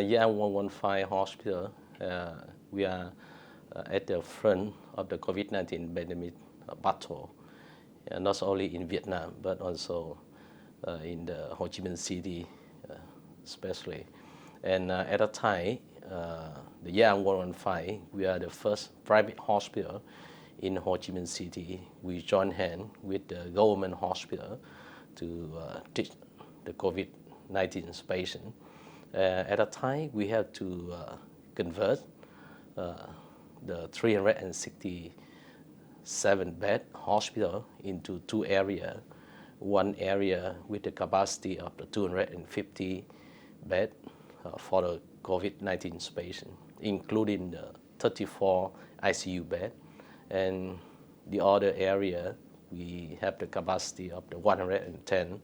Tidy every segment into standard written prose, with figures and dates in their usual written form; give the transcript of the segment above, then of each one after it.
Yang 115 hospital, we are at the front of the COVID-19 pandemic battle, not only in Vietnam, but also in the Ho Chi Minh City, especially. And at a time, the Yang 115, we are the first private hospital in Ho Chi Minh City. We joined hands with the government hospital to treat the COVID-19 patient. At a time, we had to convert the 367-bed hospital into two areas. One area with the capacity of the 250 bed for the COVID-19 patient, including the 34 ICU bed, and the other area we have the capacity of the 110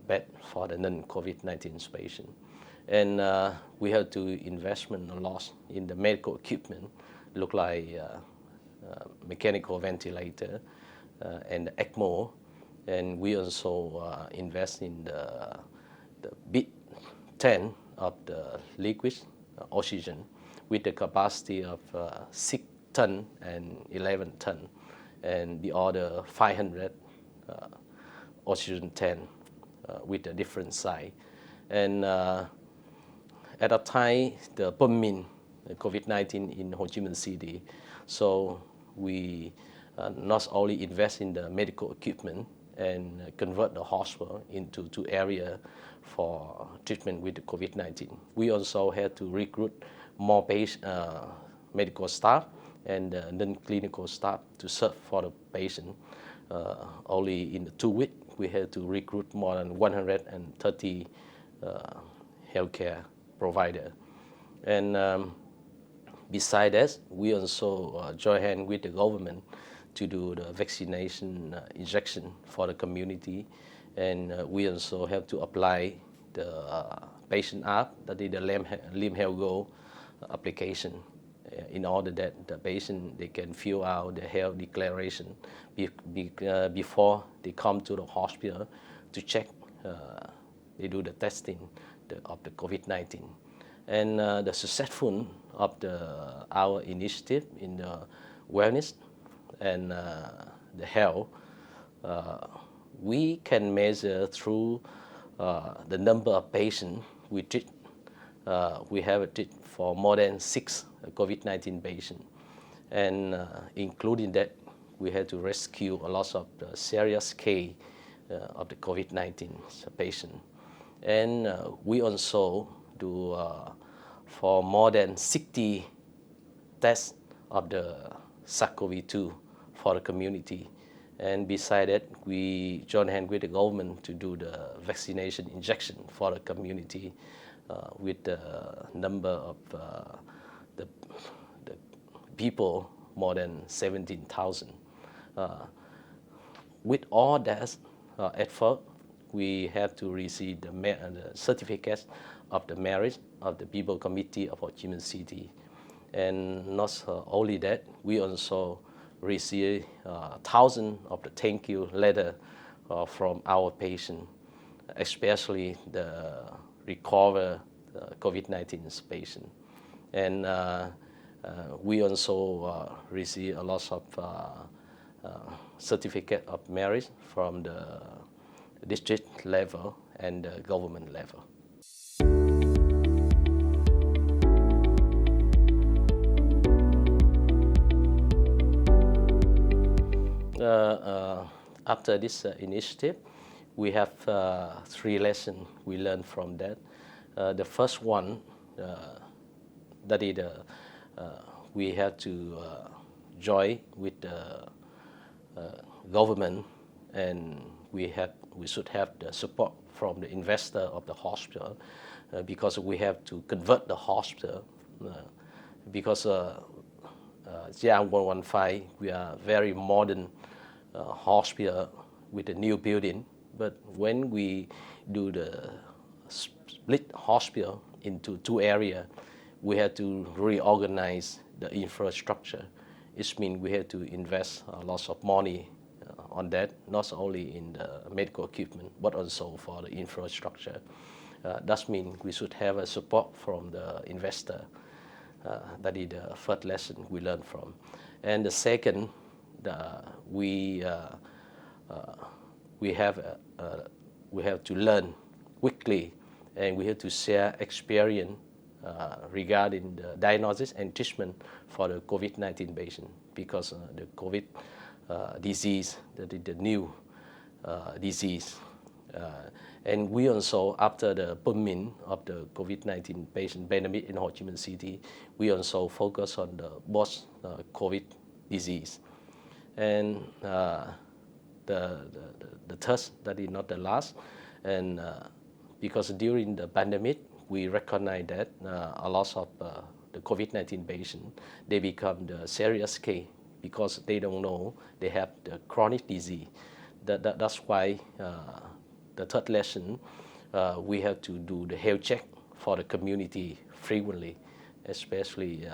bed for the non-COVID-19 patient. And we have to investment a lot in the medical equipment, look like mechanical ventilator and the ECMO, and we also invest in the big tank of the liquid oxygen with the capacity of 6 ton and 11 ton, and the other 500 oxygen tank with a different size. And at a time, the booming COVID-19 in Ho Chi Minh City, so we not only invest in the medical equipment and convert the hospital into two areas for treatment with the COVID-19. We also had to recruit more medical staff and non-clinical staff to serve for the patient. Only in 2 weeks, we had to recruit more than 130 healthcare providers. And besides that, we also join hands with the government to do the vaccination injection for the community. And we also have to apply the patient app, that is the Lim Health Go application, in order that the patient, they can fill out the health declaration before they come to the hospital to check, they do the testing of the COVID-19. And the successful of our initiative in the wellness and the health, we can measure through the number of patients we treat. We have treated for more than 6 COVID-19 patients, and including that, we had to rescue a lot of the serious case of the COVID-19 patient. And we also do for more than 60 tests of the SARS-CoV-2 for the community. And beside that, we join hands with the government to do the vaccination injection for the community with the number of the people, more than 17,000. With all that effort, we have to receive the certificate of the merit of the People Committee of Ho Chi Minh City. And not only that, we also receive thousands of the thank you letter from our patients, especially the recovered COVID-19 patient. And we also receive a lot of certificate of merit from the district level and the government level. After this initiative, we have 3 lessons we learned from that. The first one, that is we have to join with the government, and we should have the support from the investor of the hospital, because we have to convert the hospital, because Yang 115, we are very modern hospital with a new building, but when we do the split hospital into 2 areas, we have to reorganize the infrastructure. It means we have to invest a lot of money on that, not only in the medical equipment, but also for the infrastructure. That means we should have a support from the investor. That is the first lesson we learned from. And the second, we have to learn quickly, and we have to share experience regarding the diagnosis and treatment for the COVID-19 patient, because the COVID disease, that is the new disease. And we also, after the booming of the COVID-19 patient pandemic in Ho Chi Minh City, we also focus on the post-COVID disease. And the third, that is not the last, and because during the pandemic, we recognize that a lot of the COVID-19 patients, they become the serious case because they don't know they have the chronic disease. That's why the third lesson, we have to do the health check for the community frequently, especially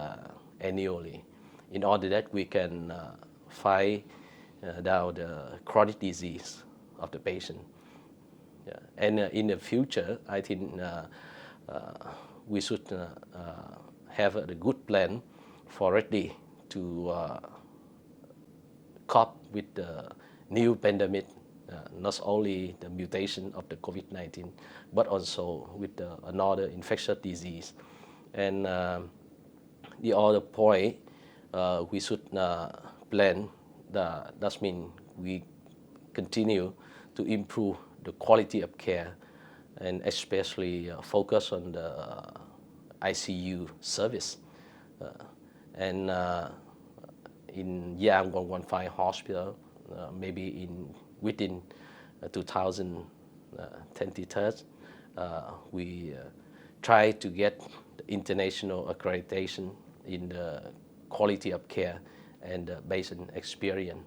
annually, in order that we can find down the chronic disease of the patient. Yeah. And in the future, I think we should have a good plan for ready to cope with the new pandemic, not only the mutation of the COVID-19, but also with another infectious disease. And the other point, we should plan, that means we continue to improve the quality of care, and especially focus on the ICU service. And in Yang 115 Hospital, maybe within 2023, we try to get the international accreditation in the quality of care and patient experience.